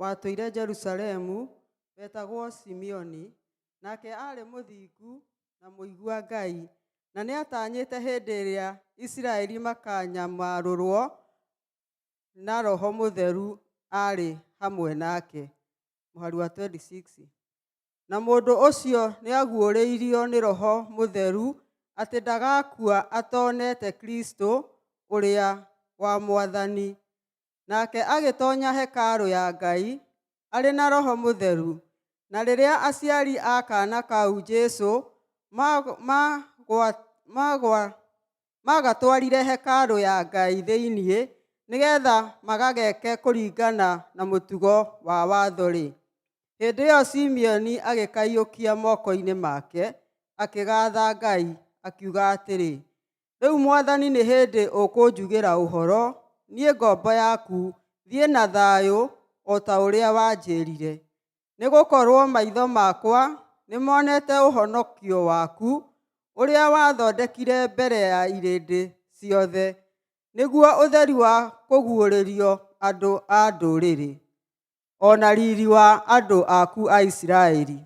watũire Jerusalemu wetagwo Simeoni, nake arĩ mũthingu na mũigua Ngai, na nĩ atanyĩte hĩndĩ ĩrĩa Isiraeli makanyamarũrwo na Roho Mũtheru arĩ hamwe nake. Mũhari wa 26. Na mũndũ ũcio nĩ aguũrĩirio nĩ Roho Mũtheru atĩ ndagakua atonete Kristo ũrĩa wa Mwathani. Nake agĩtonya hekarũ ya Ngai arĩ na Roho Mũtheru. Na rĩrĩa aciari a kaana kau Jesũ magatwarire hekarũ ya Ngai thĩiniĩ, nĩgetha magageke kũringana na mũtugo wa watho-rĩ, hĩndĩ ĩyo Simeoni agĩkaiyũkia moko-inĩ make, akĩgatha Ngai, akiuga atĩrĩ, rĩu Mwathani nĩ hĩndĩ ũkũnjugĩra ũhoro, niĩ ngombo yaku, thiĩ na thayũ o ta ũrĩa wanjĩrire. Nĩ gũkorwo maitho makwa nĩ monete ũhonokio waku, ũrĩa wathondekire mbere ya irĩndĩ ciothe, nĩguo ũtheri wa kũguũrĩrio andũ a ndũrĩrĩ, o na riri wa andũ aku a Isiraeli.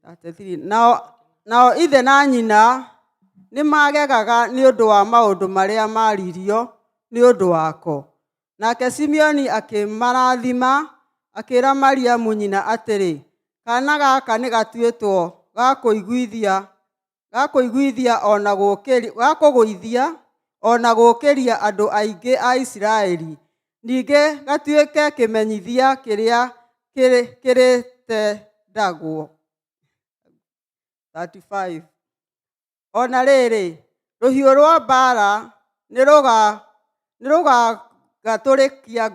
33. Nao ithe na nyina nĩ magegaga nĩ ũndũ wa maũndũ marĩa maririo nĩ ũndũ wako. Nake Simeoni akĩmarathima, akĩĩra Mariamu nyina atĩrĩ, kaana gaka nĩ gatuĩtwo gakũgũithia o na gũũkĩria andũ aingĩ a Isiraeli, ningĩ gatuĩke kĩmenyithia kĩrĩa kĩrĩtendagwo. 35. O na rĩrĩ, rũhiũ rwa mbaara nĩrũgagũtũrĩkia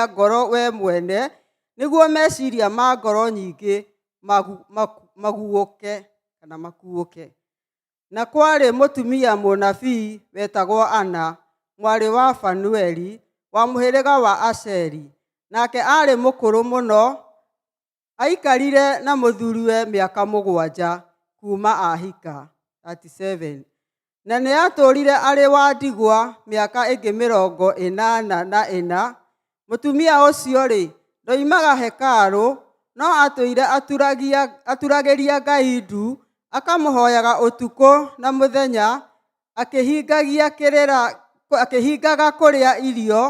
ngoro we mwene, nĩguo meciria ma ngoro nyingĩ makuũke. Na kwarĩ mũtumia mũnabii wetagwo Ana, mwarĩ wa Fanueli, wa mũhĩrĩga wa Asheri. Nake arĩ mũkũrũ mũno, aikarire na mũthuriwe mĩaka 7 kuuma ahika. 37. Na nĩ atũũrire arĩ wa ndigwa mĩaka ĩngĩ 84. Mũtumia ũcio-rĩ, ndoimaga hekarũ, no atũire aturagĩria Ngai ndu, akamũhoyaga ũtukũ na mũthenya, akĩhingaga kũrĩa irio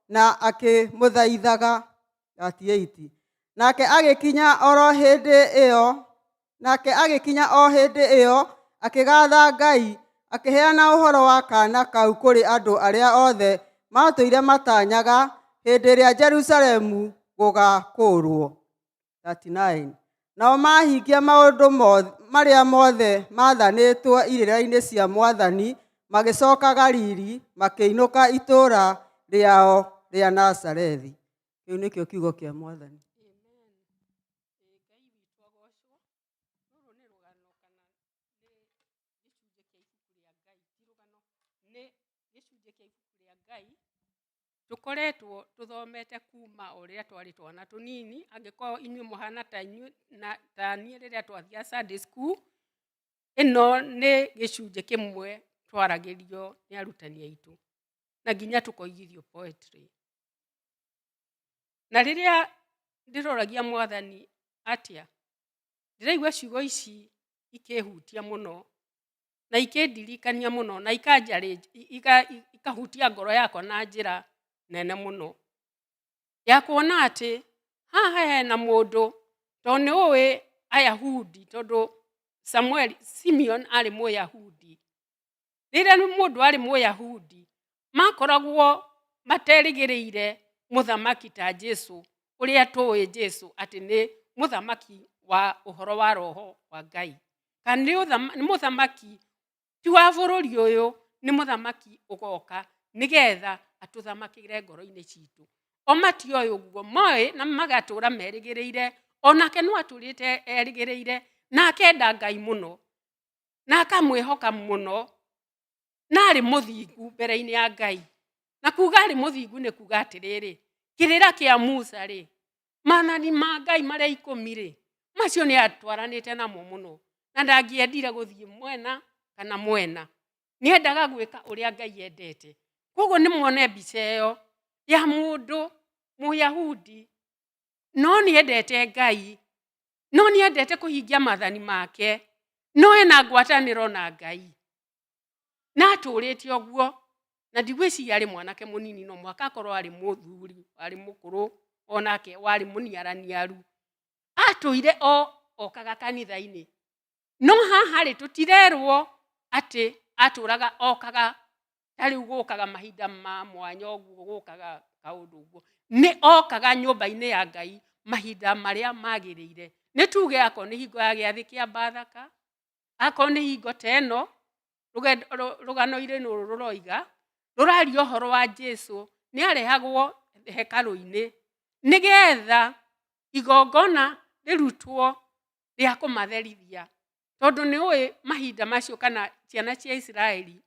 na akĩmũthaithaga. 38. Nake agĩkinya o hĩndĩ ĩyo, akĩgatha Ngai, akĩheana ũhoro wa kaana kau kũrĩ andũ arĩa othe matũire matanyaga hĩndĩ ĩrĩa Jerusalemu gũgakũũrwo. 39. Nao mahingia maũndũ marĩa mothe maathanĩtwo irĩra-inĩ cia Mwathani, magĩcooka Galili, makĩinũka itũũra rĩao rĩa Nazarethi. Kĩu nĩkĩo kiugo kĩa Mwathani. Tũkoretwo tũthomete kuma ũrĩa twarĩ twana tũnini, angĩkorwo inyuĩ mũhana ta niĩ rĩrĩa twathiaga Sunday school. Ĩno nĩ gĩcunjĩ kĩmwe twaragĩrio nĩ arutani aitũ, na nginya tũkoigithio poetry. Na rĩrĩa ndĩroragia Mwathani atĩa, ndĩraigua ciugo ici ikĩhutia mũno, na ikĩndirikania mũno, na ikahutia ngoro yakwa na njĩra nene mũno, ya kuona atĩ haha hena mũndũ, tondũ nĩ ũĩ Ayahudi, tondũ Simeon arĩ Mũyahudi. Rĩrĩa mũndũ arĩ Mũyahudi, makoragwo materĩgĩrĩire mũthamaki ta Jesũ, ũrĩa tũĩ Jesũ atĩ nĩ mũthamaki wa ũhoro wa Roho wa Ngai. Kana nĩ mũthamaki ti wa bũrũri ũyũ, nĩ mũthamaki ũgoka nĩgetha atũthamakĩre ngoro-inĩ citũ. O matioĩ ũguo, moĩ na magatũũra merĩgĩrĩire, onake no atũrĩte erĩgĩrĩire, na akenda Ngai mũno, na akamwĩhoka mũno, na arĩ mũthingu mbere-inĩ ya Ngai. Na kuuga arĩ mũthingu nĩ kuuga atĩrĩrĩ, kĩrĩra kĩa Musa-rĩ, maathani ma Ngai marĩa 10-rĩ, macio nĩ atwaranĩte namo mũno, na ndangĩendire gũthiĩ mwena kana mwena. niendaga gwĩka ũrĩa Ngai endete. Koguo nĩ muone mbica ĩyo ya mũndũ Mũyahudi no niendete Ngai, no niendete kũhingia maathani make, no ena ngwatanĩro na Ngai, na atũrĩte ũguo. Na ndigwĩciria arĩ mwanake mũnini, no mwaka akorwo arĩ mũthuri, arĩ mũkũrũ, onake warĩ mũniaraniaru, atũire okaga kanitha-inĩ. No haha rĩ tũtirerwo atĩ atũraga okaga, tarĩu gũkaga mahinda ma mwanya ũguo, gũkaga kaũndũ ũguo. Nĩ okaga nyũmba-inĩ ya Ngai mahinda marĩa magĩrĩire. Nĩ tuge akorwo nĩ hingo ya gĩathĩ kĩa Bathaka, akorwo nĩ hingo ta ĩno rũgano-inĩ rũrũ rũroiga rũraria ũhoro wa Jesũ, nĩ arehagwo hekarũ-inĩ nĩgetha igongona rĩrutwo rĩa kũmatherithia. Tondũ nĩ ũĩ mahinda macio kana ciana cia Isiraeli,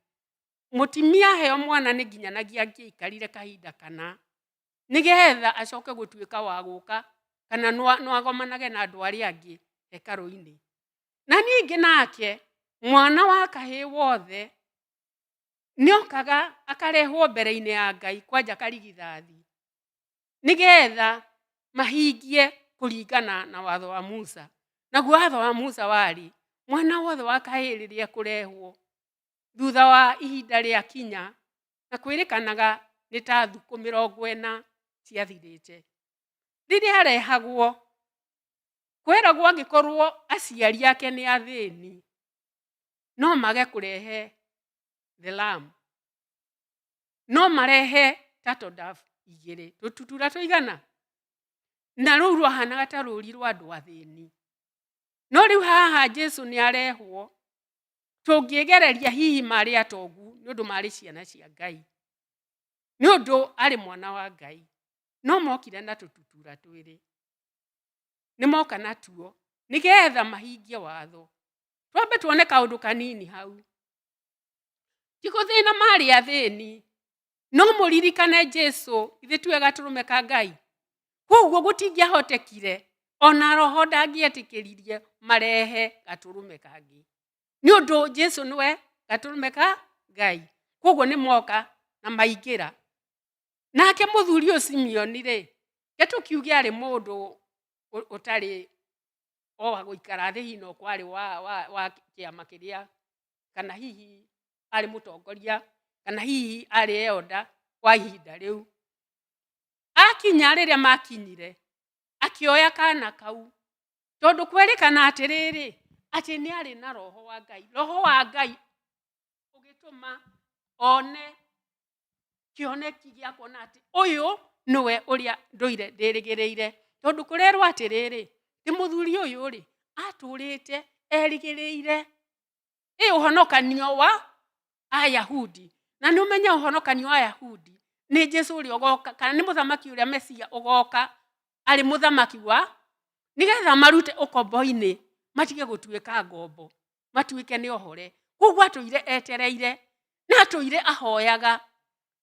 mũtimia heo mwana nĩ nginyanagia angĩikarire kahinda kana nĩgetha acoke gũtuĩka wa gũka kana no agomanage na andũ arĩa angĩ hekarũ-inĩ. Na ningĩ nake mwana wa kahĩĩ wothe nĩokaga akarehwo mbere-inĩ ya Ngai kwanja karigithathi, nĩgetha mahingie kũringana na watho wa Musa. Naguo watho wa Musa warĩ mwana wothe wa kahĩĩ rĩrĩa kũrehwo thutha wa ihinda rĩa kinya, na kwĩrĩkanaga nĩ ta thikũ 40 ciathirĩte, rĩrĩa arehagwo kwĩragwo angĩkorwo aciari ake nĩ athĩni no mage kũrehe the lamb, no marehe turtle dove 2, tũtutura tũigana, na rũu rwahanaga ta rũri rwa andũ athĩni. No rĩu haha Jesũ nĩ arehwo, tũngĩgereria hihi marĩ atongu nĩ ũndũ marĩ ciana cia Ngai, nĩ ũndũ arĩ mwana wa Ngai, no mokire na tũtutura twĩrĩ, nĩ moka natuo nĩgetha mahingie watho. Twambe tuone kaũndũ kanini hau. Ti gũthĩna marĩ athĩni, no mũririkane Jesũ ithe tuwe gatũrũme ka Ngai. Koguo gũtingĩahotekire ona roho ndangĩetĩkĩririe marehe gatũrũme kangĩ, nĩ ũndũ Jesũ nĩwe gatũrũme ka Ngai. Koguo nĩ moka na maingĩra. Nake mũthuri ũyũ Simeoni rĩ, gĩtũkiuge arĩ mũndũ ũtarĩ wa gũikara thĩ hino kwarĩ wa kĩama kĩrĩa, kana hihi arĩ mũtongoria, kana hihi arĩ elder wa ihinda rĩu. Akinya rĩrĩa makinyire akĩoya kana kau, tondũ kwĩrĩkana atĩrĩrĩ atĩ nĩ arĩ na roho wa Ngai. Roho wa Ngai ũgĩtũma one kĩoneki gĩa kuona atĩ ũyũ nĩwe ũrĩa ndũire ndĩrĩgĩrĩire. Tondũ kũrerwo atĩrĩrĩ ti mũthuri ũyũ rĩ atũrĩte erĩgĩrĩire ũhonokanio wa Ayahudi. Na nĩ ũmenya ũhonokanio wa Ayahudi nĩ Jesũ ũrĩa ũgoka, kana nĩ mũthamaki ũrĩa Mesia ũgoka arĩ mũthamaki wa, nĩgetha marute ũkombo-inĩ matige gũtuĩka ngombo, matuĩke nĩ ohore. Koguo atũire etereire na atũire ahoyaga.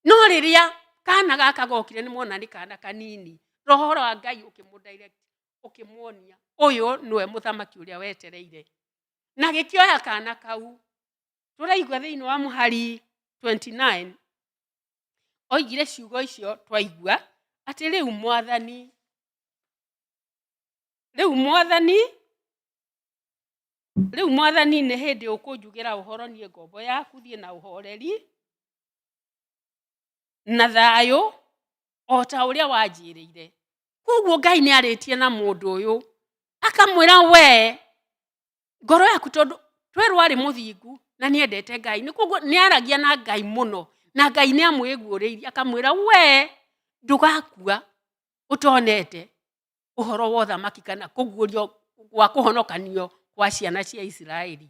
No rĩrĩa kana gaka gokire nĩ mona nĩ kana kanini, roho wa Ngai ũkĩmũdirect, ũkĩmuonia ũyũ nĩwe mũthamaki ũrĩa wetereire. Na gĩkĩoya kana kau, tũraigua thĩinĩ wa Mũhari 29 oigire ciugo icio twaigua atĩ rĩu mwathani nĩ hĩndĩ ũkũnjugĩra ũhoro niĩ ngombo yaku, thiĩ na ũhoreri na thayũ o ta ũrĩa wanjĩrĩire. Koguo Ngai nĩ arĩtie na mũndũ ũyũ akamwĩra we ngoro yaku, tondũ twerwo arĩ mũthingu na nĩ endete Ngai, nĩ koguo nĩ aragia na Ngai mũno, na Ngai nĩ amwĩguũrĩirie akamwĩra we ndũgakua ũtonete ũhoro wa ũthamaki kana kũguũrio gwa kũhonokanio kwa ciana cia Isiraeli.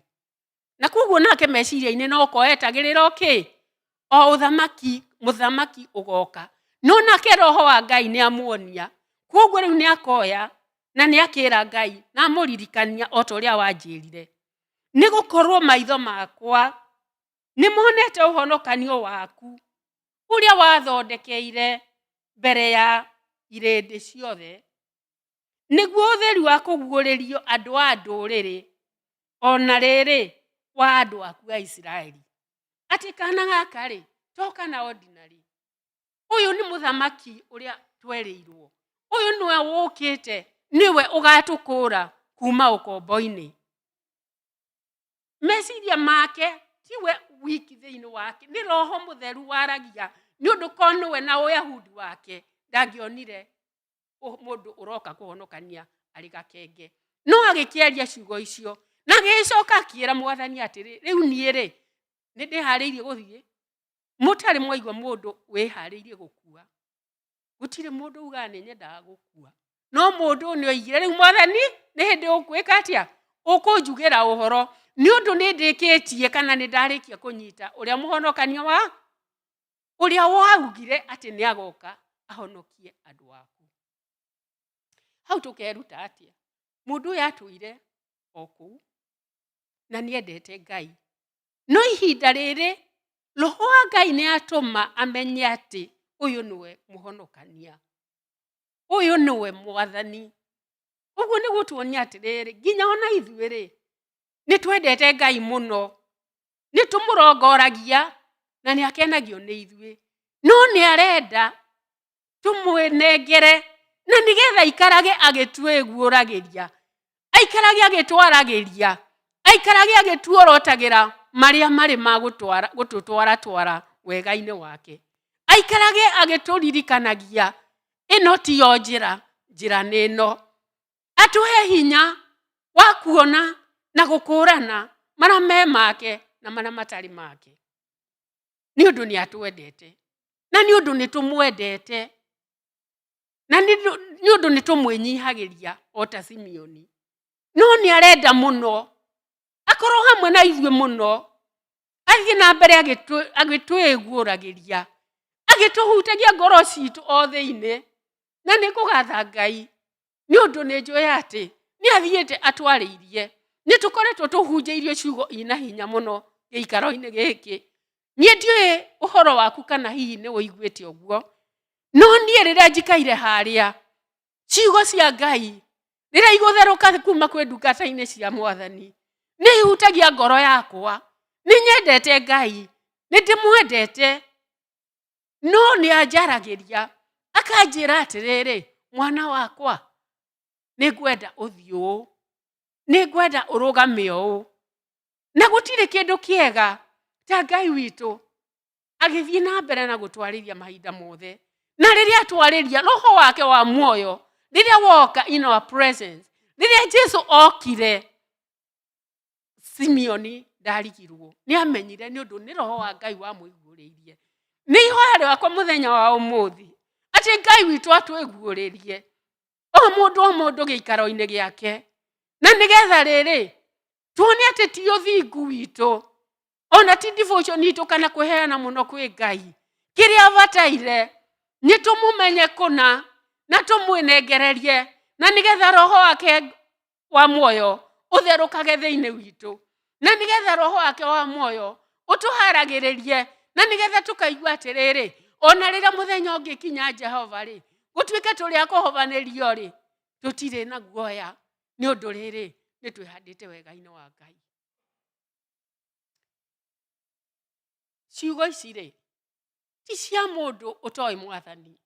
Na koguo nake meciria-inĩ no koetagĩrĩra o mũthamaki ũgoka. No nake roho wa Ngai nĩ amuonia. Koguo rĩu nĩ akoya na nĩ akĩra Ngai na amũririkania o ta ũrĩa wanjĩrire, nĩ gũkorwo maitho makwa nĩ monete ũhonokanio waku ũrĩa wathondekeire mbere ya irĩndĩ ciothe, nĩguo ũtheri wa kũguũrĩrio andũ a ndũrĩrĩ, ona rĩrĩ wa andũ aku a Isiraeli. ati kana gaka ri toka na ordinary. Uyu ni muthamaki uria twerirwo. Uyu niwe wukite, niwe ugatukura kuma ukombo-ini. Meciria make tiwe wiki thiini wake, ni Roho Mutheru waragia, ni undu konwe na uyahudi wake ndangionire mundu uroka kuhonokania ari gakenge. No agikiaria ciugo icio na gicoka akiira Mwathani atiri, riu nie ri ni ndihariirie guthie. Mutari mwaigua mundu wihariirie gukua. Gutire mundu uga ni nyendaga gukua. No mundu ni oigire, riu Mwathani ni hindi ukwika atia ukunjugira uhoro, ni undu ni ndikitie kana ni ndarikia kunyita uria muhonokania wa uria waugire ati ni agoka ahonokie andu aku. Hau tukeruta atia mundu yatuire oku na ni endete Ngai. No ihinda riri Roho wa Ngai ni atuma amenye ati uyu niwe muhonokania, uyu niwe Mwathani. Uguo ni gutuonia atiriri, nginya ona ithuĩ ri ni twendete Ngai muno, ni tumurongoragia na ni akenagio ni ithuĩ. No ni arenda tumwenengere na nigetha ikarage agitweguuragiria, aikarage agitwaragiria, aikarage agituorotagira maria mari ma gututwara wega-ini wake, aikarage agituririkanagia ino ti yo njira ni ino. Atuhe hinya wa kuona na gukurana maria me make na maria matari make. Ni undu ni atwendete na ni undu ni tumwendete na ni undu ni tumwinyihagiria ota Simeoni. No ni arenda muno akorwo hamwe na ithuĩ muno, athie na mbere agitweguuragiria, agituhutagia ngoro citu o thiini, na ni kugatha Ngai ni undu ni njui ati ni athiite atwariirie. Ni tukoretwo tuhunjeirio ciugo ina hinya muno giikaro-ini giki. Ni ndiui uhoro waku kana hihi ni uiguite uguo, no nie riria njikaire haria ciugo cia Ngai riria igutheruka kuma kwi ndungata-ini cia Mwathani ni ihutagia ngoro yakwa. Ni nyendete Ngai, ni ndimwendete, no ni anjaragiria akanjira atiriri, mwana wakwa ni ngwenda uthie uu, ni ngwenda urugame uu. Na gutire kindu kiega ta Ngai witu agithie na mbere na gutwariria mahinda mothe. Na riria twariria Roho wake wa muoyo, riria woka in our presence, riria Jesu okire, Simeoni ndarigirwo, ni amenyire ni undu ni Roho wa Ngai wa muiguuririe. Ni ihoya riakwa muthenya wa umuthi ati Ngai witu atwiguuririe o mundu giikaro-ini giake, na nigetha riri tuone ati ti uthingu witu ona ti devotion itu kana kweheana muno kwi Ngai. Kiria bataire ni tumumenye kuna na tumwinengererie, na nigetha Roho wake wa muoyo utherukage thiini witu, na nigetha Roho wake wa muoyo utuharagiririe, na nigetha tukaigua atiriri ona riria muthenya ungikinya Jehova ri gutuike turi akuhobanirio ri tutire na guoya, ni undu riri ni twihandite wega-ini wa Ngai. Ciugo ici ri ti cia mundu utoi Mwathani,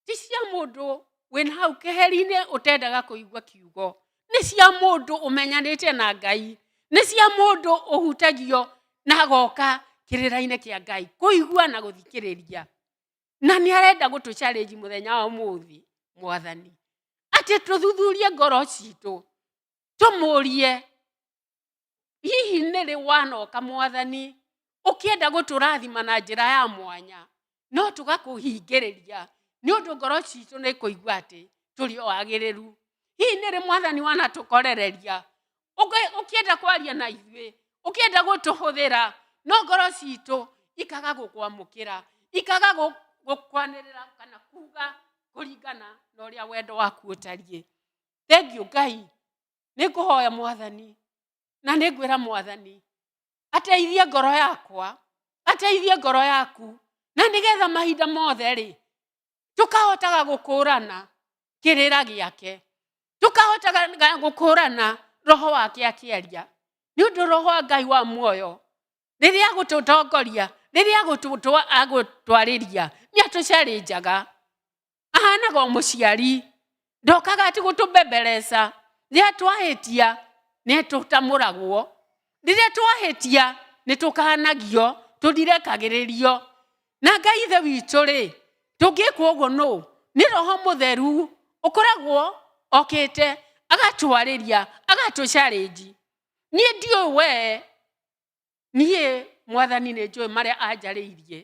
ti cia mundu wina hau keheri-ini utendaga kuigua kiugo. Ni cia mundu umenyanite na Ngai, ni cia mundu uhutagio na goka kirira-ini kia Ngai kuigua na guthikiriria. Na ni arenda gutu challenge muthenya wa umuthi Mwathani ati tuthuthurie ngoro citu, tumurie hihi ni ri wanoka Mwathani ukienda guturathima na njira ya mwanya, no tugakuhingiriria ni undu ngoro citu ni kuigua ati turi o agiriru. Hihi ni ri Mwathani wanatukorereria ukienda kwaria na ithuĩ, ukienda gutuhuthira, no ngoro citu ikaga gukwamukira, ikaga gukwanirira kana kuga kuringana na uria wendo waku utarie. Thank you Ngai, ni kuhoya Mwathani na ni ngwira Mwathani ateithie ngoro yakwa, ateithie ngoro yaku, na nigetha mahinda mothe ri tukahotaga gukurana kirira giake, tukahotaga gukurana Roho wake akiaria, ni undu Roho wa Ngai wa muoyo riria gututongoria riria agutwarĩria nĩatũcarĩnjaga ahanaga mũciari ndokaga ati gũtũmbembereca rĩrĩa twahĩtia nĩtũtamũragwo rĩrĩa twahĩtia nĩtũkahanagio tũdirekagĩrĩrio na Ngai ithe witũ rĩ tũngĩkwo ũguo nĩ Roho Mũtheru ũkoragwo okĩte agatwarĩria agatũcarĩnji niĩ ndiũĩ we niĩ Mwathani nĩ njũĩ marĩa anjarĩirie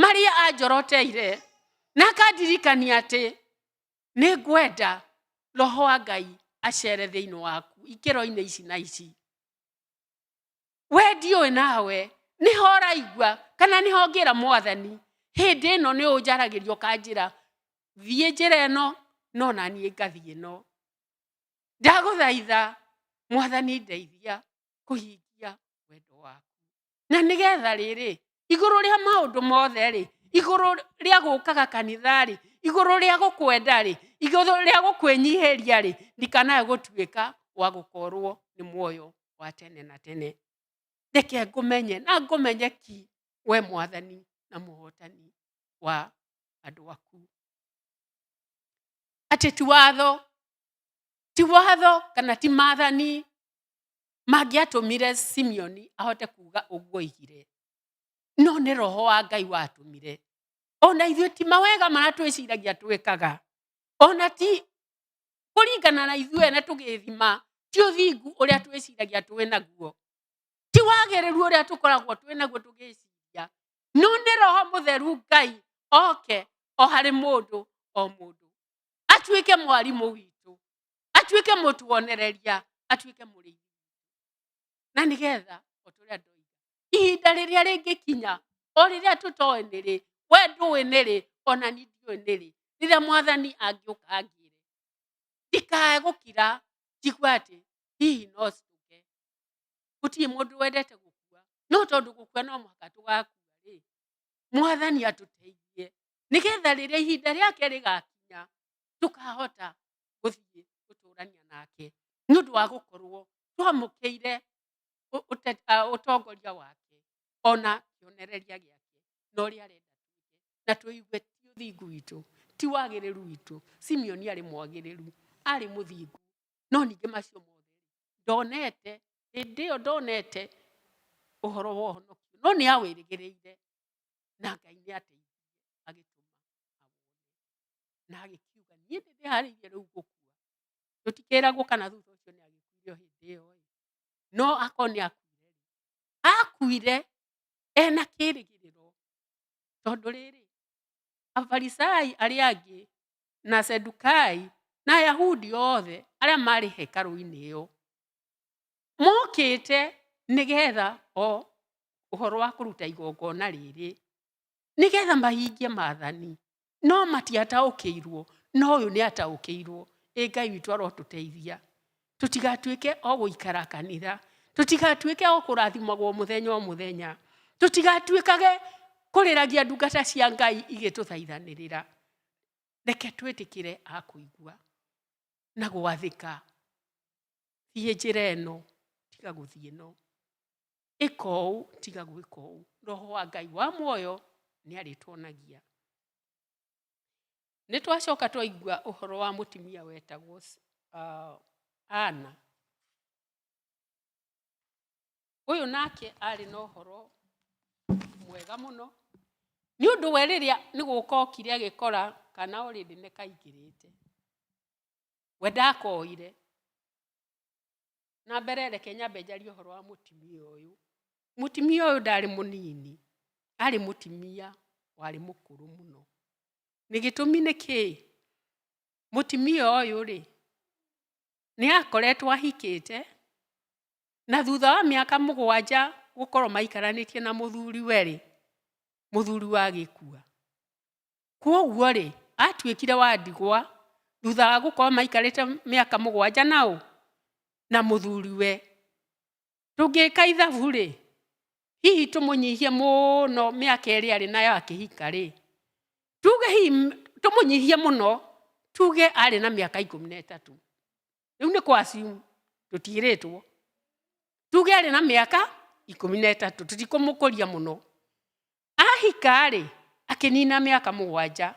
marĩa anjoroteire na akandirikania atĩ nĩ ngwenda Roho wa Ngai acere thĩinĩ waku ikĩro-inĩ ici na ici we ndiũĩ nawe nĩho ũraigua kana nĩho ngĩra Mwathani hĩndĩ ĩno nĩ ũnjaragĩrio kanjĩra thiĩ njĩra ĩno no na niĩ ngathiĩ no ndagũthaitha Mwathani ndeithia kũhingia wendo waku na nĩgetha rĩrĩ igũrũ rĩa maũndũ mothe rĩ igũrũ rĩa gũkaga kanitha rĩ igũrũ rĩa gũkwenda rĩ igũrũ rĩa gũkwĩnyihĩria rĩ ndikanae gũtuĩka wa gũkorwo nĩ muoyo wa tene na tene reke ngũmenye na ngũmenye ki we Mwathani na mũhotani wa andũ aku atĩ ti watho kana ti maathani mangĩatũmire Simeoni ahote kuga ũguo igire no nĩ Roho wa Ngai watũmire ona ithuĩ ti mawega marĩa twĩciragia twĩkaga ona ti kũringana na ithuĩ na tũgĩthima ti ũthingu ũrĩa twĩciragia twĩ naguo ti wagĩrĩru ũrĩa tũkoragwo twĩ naguo tũgĩciria no nĩ Roho Mũtheru Ngai oke o harĩ mũndũ o mũndũ atuĩke mwarimũ witũ atuĩke mũtuonereria atuĩke mũrĩithi na nĩgetha otũrĩa ndoiga ihinda rĩrĩa rĩngĩkinya o rĩrĩa tũtoĩ nĩrĩ we ndũĩ nĩrĩ ona niĩ ndiũĩ nĩrĩ rĩrĩa Mwathani angĩũka angĩre ndikae gũkira njigue atĩ hihi no citũke gũtirĩ mũndũ wendete gũkua no tondũ gũkua no mũhaka tũgakua rĩ Mwathani atũteithie nĩgetha rĩrĩa ihinda rĩake rĩgakinya tũkahota gũthiĩ gũtũrania nake nĩ ũndũ wa gũkorwo twamũkĩire ũtongoria wake ona kĩonereria gĩake na ũrĩa arenda twĩke na tũigue ti ũthingu witũ ti wagĩrĩru witũ Simeoni arĩ mwagĩrĩru arĩ mũthingu no ningĩ macio mothe ndonete hĩndĩ ĩyo ndonete ũhoro wa ũhonokio no nĩ awĩrĩgĩrĩire na Ngai nĩ ateithirie agĩtũma awone na agĩkiuga niĩ ndĩharĩirie rĩu gũkua tũtikĩragwo kana thutha ũcio nĩ agĩkuire hĩndĩ ĩyo no akone akuire ena kĩrĩgĩrĩro tondũ rĩrĩ Afarisai arĩa angĩ na Sedukai na Ayahudi othe arĩa marĩ hekarũ-inĩ ĩyo mokĩte nĩgetha o ũhoro wa kũruta igongona rĩrĩ nĩgetha mahingie maathani no matiataũkĩirwo no ũyũ nĩ ataũkĩirwo Ngai witũ arotũteithia tũtigatuĩke o gũikara kanitha tũtigatuĩke o kũrathimagwo mũthenya o mũthenya tũtigatuĩkage kũrĩragia ndungata cia Ngai igĩtũthaithanĩrĩra reke twĩtĩkĩre akũigua na gwathĩka thiĩ njĩra ĩno tiga gũthiĩ no ĩka ũũ tiga gwĩka ũũ Roho wa Ngai wa muoyo nĩ arĩtuonagia nĩ twacoka twaigua ũhoro wa mũtumia wetagwo Ana ũyũ nake arĩ na ũhoro mwega mũno nĩ ũndũ we rĩrĩa nĩ gũka okire agĩkora kana already nĩ kaingĩrĩte we ndakoire na mbere reke nyambe njarie ũhoro wa mũtumia ũyũ ndarĩ mũnini arĩ mũtumia warĩ mũkũrũ mũno nĩ gĩtũmi nĩkĩ mũtumia ũyũ rĩ nĩ akoretwo ahikĩte na thutha wa mĩaka 7 gũkorwo maikaranĩtie na mũthuri we rĩ mũthuri wa gĩkua kwoguo rĩ atuĩkire wa ndigwa thutha wa gũkorwo maikarĩte mĩaka 7 na mũthuri we tũngĩka ithabu rĩ hihi tũmũnyihie mũno mĩaka ĩrĩa arĩ nayo akĩhika rĩ tuge hihi tũmũnyihie mũno tuge arĩ na mĩaka 13 rĩu nĩ kwa assume tũtiĩrĩtwo tuge arĩ na mĩaka 13 tutikumũkũria mũno. Ahika rĩ akĩnina mĩaka 7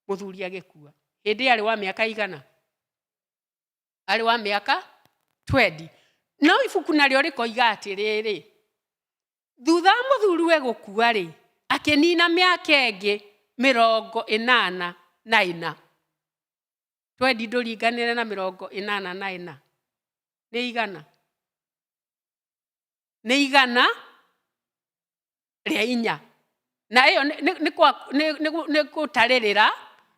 mũthuri agĩkua. Hĩndĩ arĩ wa mĩaka igana? Arĩ wa mĩaka 20. No ibuku narĩo rĩkoiga atĩrĩrĩ, thutha wa mũthuriwe gũkua rĩ akĩnina mĩaka ĩngĩ 84. 20 ndũringanĩre na 84 nĩ igana? Nĩ igana rĩa 4. Na ĩyo nĩ gũtarĩrĩra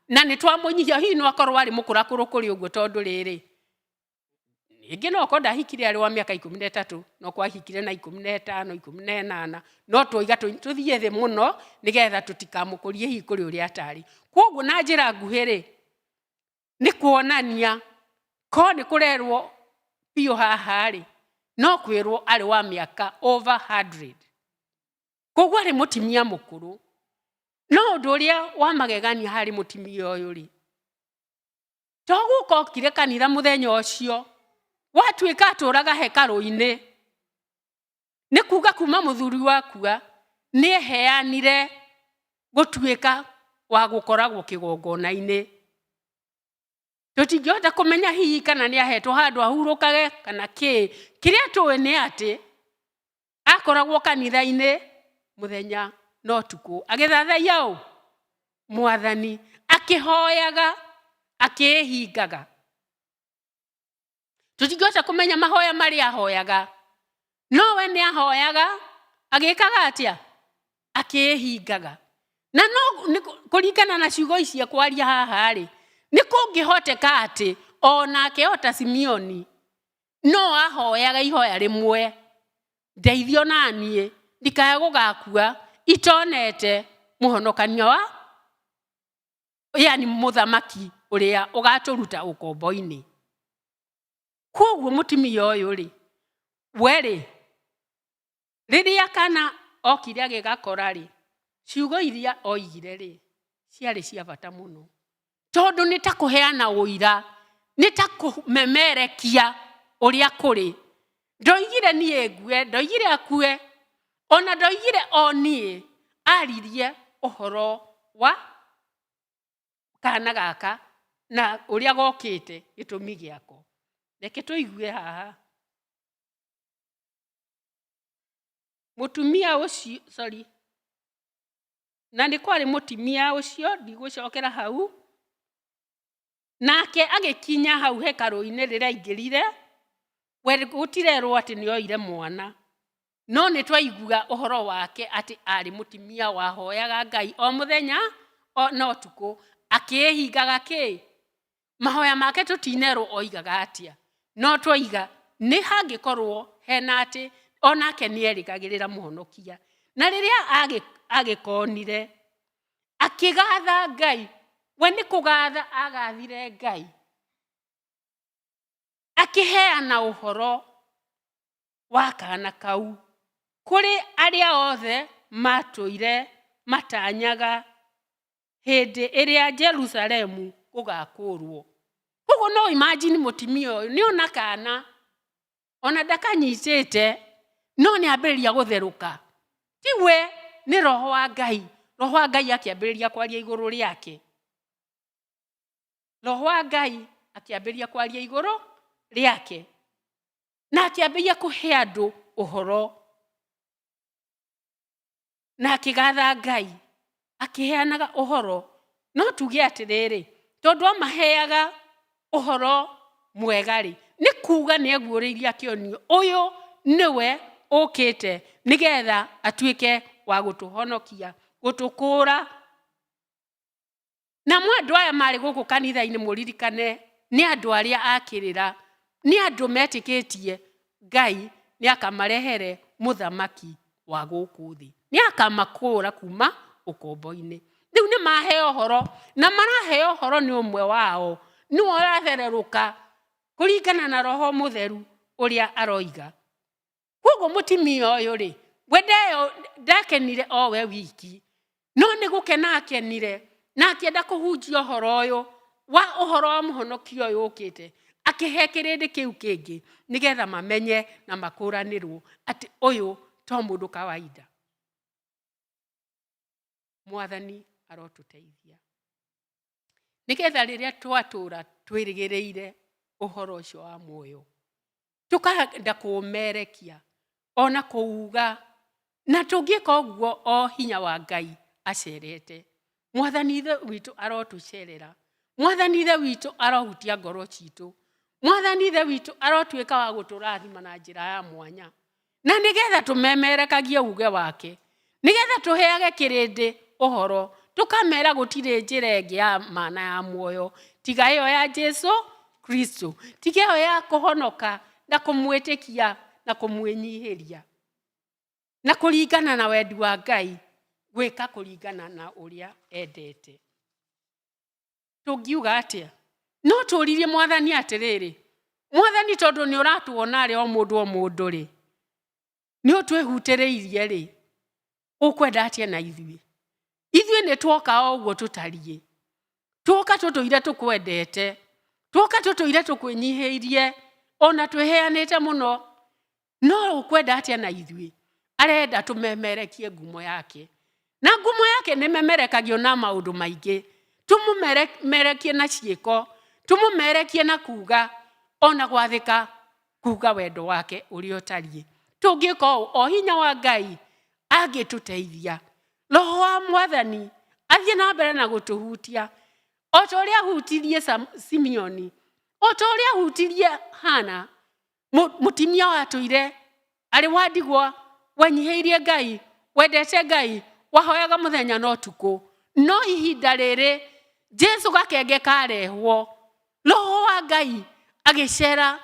na nĩ twamũnyihia. Hihi no akorwo arĩ mũkũrakũrũ kũrĩ ũguo, tondũ rĩrĩ ningĩ no akorwo ndahikire arĩ wa mĩaka 13, no kwahikire na 15, 18, no tũiga tũthiĩ thĩ mũno nĩgetha tũtikamũkũrie hihi kũrĩ ũrĩa atarĩ. Kwoguo na njĩra nguhĩ rĩ nĩ kuonania ko nĩ kũrerwo biũ haha rĩ no kwĩrwo arĩ wa mĩaka over 100. Kwoguo arĩ mũtimia mũkũrũ. No ũndũ ũrĩa wa magegania harĩ mũtimia ũyũ rĩ, togũka okire kanitha mũthenya ũcio watuĩka atũraga hekarũ-inĩ, nĩ kuga kuma mũthuri wakua nĩ eheanire gũtuĩka wa gũkoragwo kĩgongona-inĩ. Tũtingĩhota kũmenya hihi kana nĩ ahetwo handũ ahurũkage kana kĩ. Kĩrĩa tũĩ nĩ atĩ akoragwo kanitha-inĩ mũthenya no ũtukũ agĩthathaia Mwathani, akĩhoyaga, akĩĩhingaga. Tũtingĩhota kũmenya mahoya marĩa ahoyaga, no we nĩ ahoyaga agĩkaga atĩa? Akĩĩhingaga. Na no kũringana na ciugo icio kwaria haha rĩ nĩ kũngĩhoteka atĩ onake ota Simeoni no ahoyaga ihoya rĩmwe, ndeithio na niĩ ndikae gũgakua itonete mũhonokanio wa yani mũthamaki ũrĩa ũgatũruta ũkombo-inĩ. Kwoguo mũtimia ũyũ rĩ we rĩ rĩrĩa kana okire agĩgakora rĩ ciugo iria oigire rĩ ciarĩ cia bata mũno, tondũ nĩ ta kũheana ũira, nĩ ta kũmemerekia ũrĩa kũrĩ. Ndoigire niĩ ngue, ndoigire akue, ona ndoigire o niĩ, aririe ũhoro wa kana gaka na ũrĩa gokĩte gĩtũmi gĩako. Reke tũigue haha. Mũtumia ũcio, na nĩ kwarĩ mũtumia ũcio, ndigũcokera hau, nake agĩkinya hau hekarũ-inĩ rĩrĩa aingĩrire, we gũtirerwo atĩ nĩ oire mwana, no nĩ twaigua ũhoro wake atĩ arĩ mũtumia wahoyaga Ngai o mũthenya no ũtukũ, akĩĩhingaga kĩ? Mahoya make tũtinerwo oigaga atĩa, no twoiga nĩ hangĩkorwo hena atĩ onake nĩ erĩgagĩrĩra mũhonokia. Na rĩrĩa agĩkonire akĩgatha Ngai, we nĩ kũgatha agathire Ngai, akĩheana ũhoro wa kana kau kũrĩ arĩa othe matũire matanyaga hĩndĩ ĩrĩa Jerusalemu gũgakũrwo. Koguo no imagine mũtimia ũyũ nĩ ona kana, ona ndakanyitĩte, no nĩ ambĩrĩria gũtherũka. Tiwe nĩ roho wa Ngai, roho wa Ngai akĩambĩrĩria kwaria igũrũ rĩake. Roho wa Ngai akĩambĩrĩria kwaria igũrũ rĩake, na akĩambĩrĩria kũhe andũ ũhoro, na akĩgatha Ngai, akĩheanaga ũhoro. No tuge atĩrĩrĩ, tondũ amaheaga ũhoro mwega rĩ, nĩ kuga nĩ aguũrĩirie akĩonio ũyũ nĩwe ũkĩte nĩgetha atuĩke wa gũtũhonokia, gũtũkũra. Na andũ aya marĩ gũkũ kanitha-inĩ mũririkane nĩ andũ arĩa akĩrĩra, nĩ andũ metĩkĩtie Ngai nĩ akamarehere mũthamaki wa gũkũ thĩ, nĩ akamakũra kuma ũkombo-inĩ. Rĩu nĩ mahe ũhoro, na marahe ũhoro nĩ ũmwe wao, nĩwe ũrathererũka kũringana na Roho Mũtheru ũrĩa aroiga. Kwoguo mũtimia ũyũ rĩ, we ndakenire o we wiki, no nĩ gũkena akenire, na akĩenda kũhunjia ũhoro ũyũ wa ũhoro wa mũhonokio ũyũ ũkĩte, akĩhe kĩrĩndĩ kĩu kĩngĩ nĩgetha mamenye na makũranĩrwo atĩ ũyũ to mũndũ kawaida. Mwathani arotuteithia nigetha rĩrĩa twatũra twĩrĩgĩrĩire ũhoro ũcio wa muoyo, tukanda kũũmerekia ona kuuga, na tũngĩka ũguo o hinya wa Ngai acerete. Mwathani ithe witũ arotucerera, Mwathani ithe witũ arohutia ngoro citũ, Mwathani ithe witũ arotuĩka wa gũtũrathima na njĩra ya mwanya, na nigetha tũmemerekagie uge wake, nigetha tũheage kĩrĩndĩ ũhoro, tukamera gũtirĩ njĩra ĩngĩ ya maana ya muoyo tiga ĩyo ya Jesu Kristo, tiga ĩyo ya kũhonoka na kũmwĩtĩkia na kũmwĩnyihĩria na kũringana na wendi wa Ngai, gwĩka kũringana na ũrĩa endete. Tũngiuga atĩa? No tũririe Mwathani atĩrĩrĩ, Mwathani tondũ nĩ ũratuona rĩ o mũndũ rĩ, nĩ ũtwĩhutĩrĩirie rĩ, ũkwenda atĩa na ithuĩ? Ithuĩ nĩ tuoka o ũguo tũtariĩ, tuoka tũtũire tũkwendete, tuoka tũtũire tũkwĩnyihĩirie, ona twĩheanĩte mũno, no ũkwenda atĩa na ithuĩ? Arenda tũmemerekie ngumo yake, na ngumo yake nĩ memerekagio na maũndũ maingĩ. Tũmũmerekie na ciĩko, tũmũmerekie na kuuga, ona gwathĩka kuuga wendo wake ũrĩa ũtariĩ. Tũngĩka o hinya wa Ngai angĩtũteithia, Roho wa Mwathani athiĩ na mbere na gũtũhutia, o ta ũrĩa ahutirie Simeoni, o ta ũrĩa ahutirie Hana, mũtumia watũire arĩ wa ndigwa, wanyihĩirie Ngai, wendete Ngai, wahoyaga mũthenya na ũtukũ. No ihinda rĩrĩ Jesu gakenge karehwo, Roho wa Ngai agĩcera,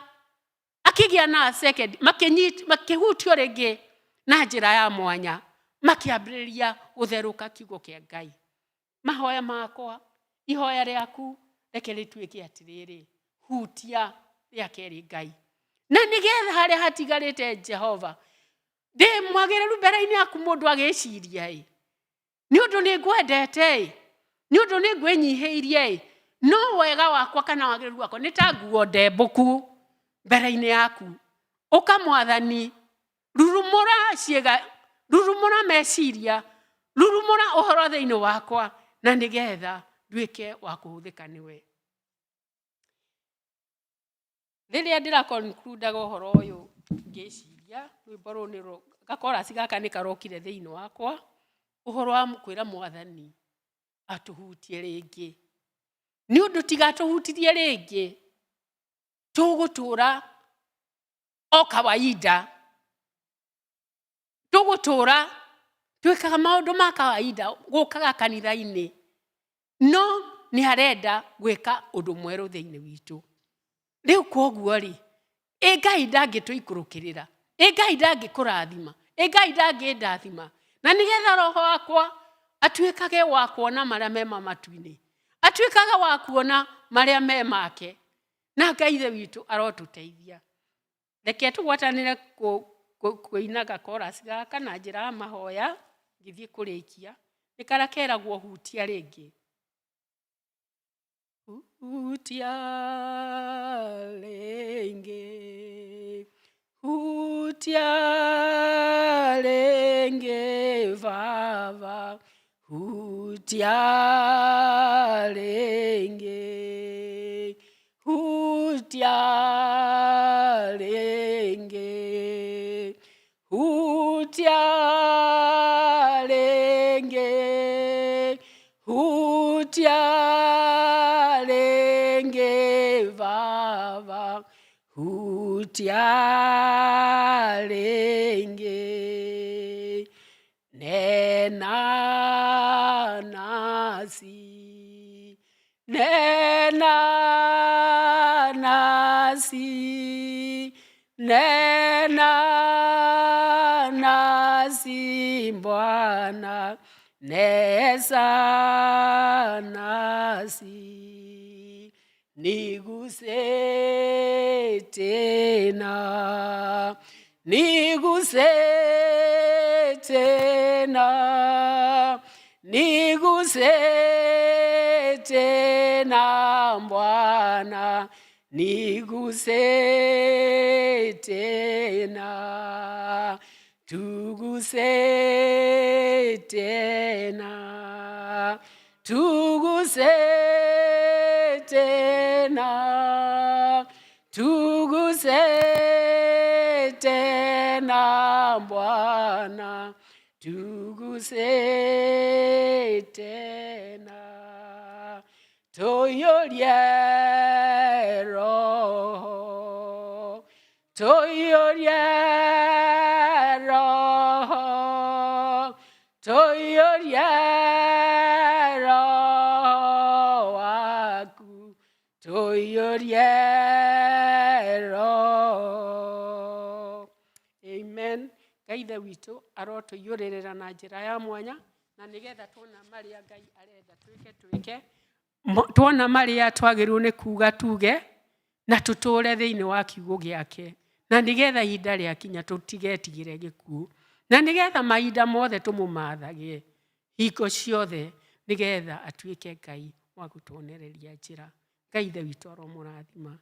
akĩgĩa na second, makĩhutio rĩngĩ na njĩra ya mwanya, makĩambĩrĩria gũtherũka kiugo kĩa Ngai. Mahoya makwa, ihoya rĩaku reke rĩtuĩke atĩrĩrĩ, hutia rĩa kerĩ Ngai, na nigetha harĩa hatigarĩte Jehova ndĩ mwagĩrĩru mbere-inĩ yaku mũndũ agĩciria nĩ ũndũ nĩ ngwendete, nĩ ũndũ nĩ ngwĩnyihĩirie, no wega wakwa kana wagĩrĩru wakwa nĩ ta nguo ndembũku mbere-inĩ yaku. Ũka Mwathani, rurumũra ciĩga, rurumũra meciria, rurumũra ũhoro thĩinĩ wakwa, na nigetha nduĩke wa kũhũthĩka nĩwe. Rĩrĩa ndĩra conclude ũhoro ũyũ ngĩciria, rwĩmbo rũu nĩ gakorasi gaka nĩ karokire thĩinĩ wakwa, ũhoro wa kwĩra Mwathani atũhutie rĩngĩ, nĩ ũndũ tiga tũhutirie rĩngĩ tũgũtũra o kawaida, tũgũtũra twĩkaga maũndũ ma kawaida, gũkaga kanitha-inĩ, no nĩ arenda gwĩka ũndũ mwerũ thĩinĩ witũ. Rĩu koguo rĩ, Ngai ndangĩtũikũrũkĩrĩra, Ngai ndangĩkũrathima, Ngai ndangĩndathima, na nigetha Roho wakwa atuĩkage wa kuona marĩa me matu-inĩ, atuĩkage wa kuona marĩa me make, na Ngai ithe witũ arotũteithia. Reke tũgwatanĩre kũinaga chorus gaka na njĩra ya mahoya ngĩthiĩ kũrĩkia, nĩ karĩa keragwo hutia rĩngĩ. Hutia rĩngĩ, hutia rĩngĩ Baba, hutia rĩngĩ, hutia rĩngĩ, hutia rĩngĩ, hutia rĩngĩ Baba, hutia rĩngĩ, nena nasi, nena nasi, nena nasi Bwana, nesa nasi, niguse tena, niguse tena, niguse tena Bwana, niguse tena, tuguse tena, tuguse tena, tuguse tena Bwana, tuguse tena, toyorie Roho, toyorie Roho, toyorie Roho waku, toyorie Roho. Amen. Ngai ithe witũ arotũiyũrĩrĩra na njĩra ya mwanya, na nĩgetha tuona marĩa Ngai arenda twĩke, tuona marĩa twagĩrĩirwo nĩ kuuga tuge, na tũtũũre thĩinĩ wa kiugo gĩake, na nĩgetha ihinda rĩakinya tũtigetigĩre gĩkuũ, na nĩgetha mahinda mothe tũmũmathage hingo ciothe, nĩgetha atuĩke Ngai wa gũtuonereria njĩra. Ngai ithe witũ aromũrathima.